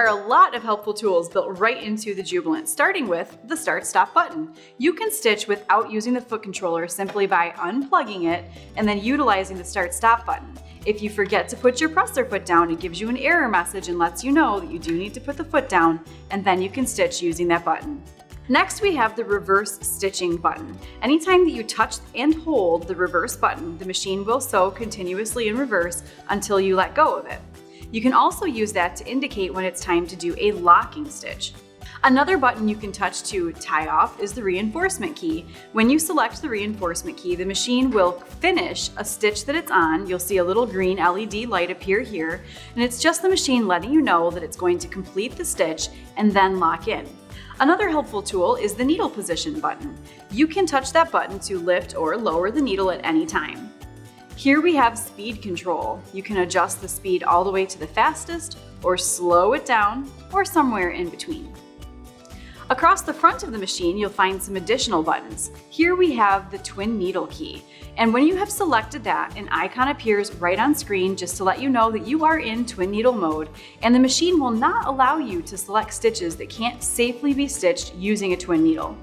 are a lot of helpful tools built right into the Jubilant, starting with the StartStop button. You can stitch without using the foot controller simply by unplugging it and then utilizing the StartStop button. If you forget to put your presser foot down, it gives you an error message and lets you know that you do need to put the foot down, and then you can stitch using that button. Next, we have the reverse stitching button. Anytime that you touch and hold the reverse button, the machine will sew continuously in reverse until you let go of it. You can also use that to indicate when it's time to do a locking stitch. Another button you can touch to tie off is the reinforcement key. When you select the reinforcement key, the machine will finish a stitch that it's on. You'll see a little green LED light appear here, and it's just the machine letting you know that it's going to complete the stitch and then lock in. Another helpful tool is the needle position button. You can touch that button to lift or lower the needle at any time. Here we have speed control. You can adjust the speed all the way to the fastest, or slow it down, or somewhere in between. Across the front of the machine, you'll find some additional buttons. Here we have the twin needle key. And when you have selected that, an icon appears right on screen just to let you know that you are in twin needle mode, and the machine will not allow you to select stitches that can't safely be stitched using a twin needle.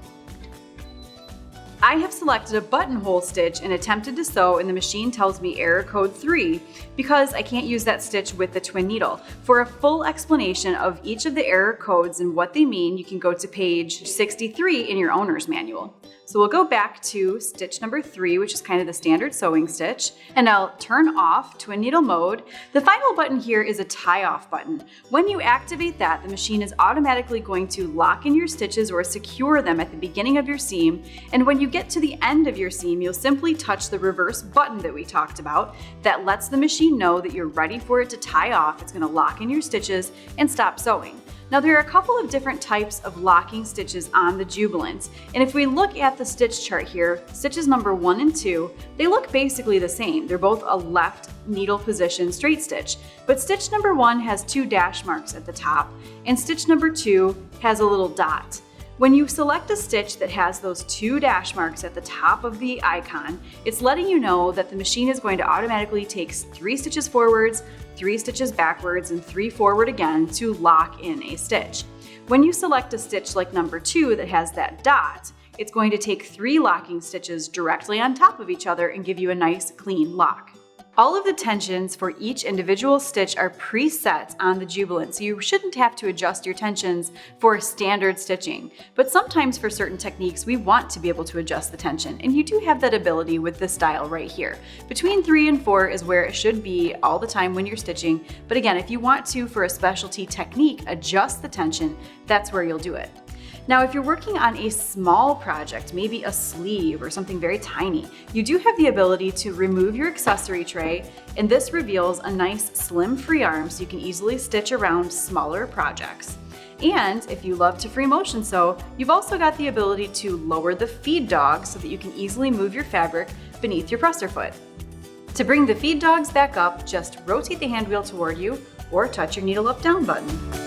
I have selected a buttonhole stitch and attempted to sew, and the machine tells me error code 3 because I can't use that stitch with the twin needle. For a full explanation of each of the error codes and what they mean, you can go to page 63 in your owner's manual. So we'll go back to stitch number 3, which is kind of the standard sewing stitch, and I'll turn off twin needle mode. The final button here is a tie off button. When you activate that, the machine is automatically going to lock in your stitches or secure them at the beginning of your seam, and when you get to the end of your seam, you'll simply touch the reverse button that we talked about. That lets the machine know that you're ready for it to tie off. It's going to lock in your stitches and stop sewing. Now there are a couple of different types of locking stitches on the Jubilant, and if we look at the stitch chart here, stitches number 1 and 2, they look basically the same. They're both a left needle position straight stitch, but stitch number 1 has 2 dash marks at the top, and stitch number 2 has a little dot. When you select a stitch that has those 2 dash marks at the top of the icon, it's letting you know that the machine is going to automatically take 3 stitches forwards, 3 stitches backwards, and 3 forward again to lock in a stitch. When you select a stitch like number 2 that has that dot, it's going to take 3 locking stitches directly on top of each other and give you a nice clean lock. All of the tensions for each individual stitch are preset on the Jubilant, so you shouldn't have to adjust your tensions for standard stitching. But sometimes for certain techniques, we want to be able to adjust the tension, and you do have that ability with this dial right here. Between 3 and 4 is where it should be all the time when you're stitching, but again, if you want to, for a specialty technique, adjust the tension, that's where you'll do it. Now, if you're working on a small project, maybe a sleeve or something very tiny, you do have the ability to remove your accessory tray, and this reveals a nice slim free arm so you can easily stitch around smaller projects. And if you love to free motion sew, you've also got the ability to lower the feed dog so that you can easily move your fabric beneath your presser foot. To bring the feed dogs back up, just rotate the hand wheel toward you or touch your needle up down button.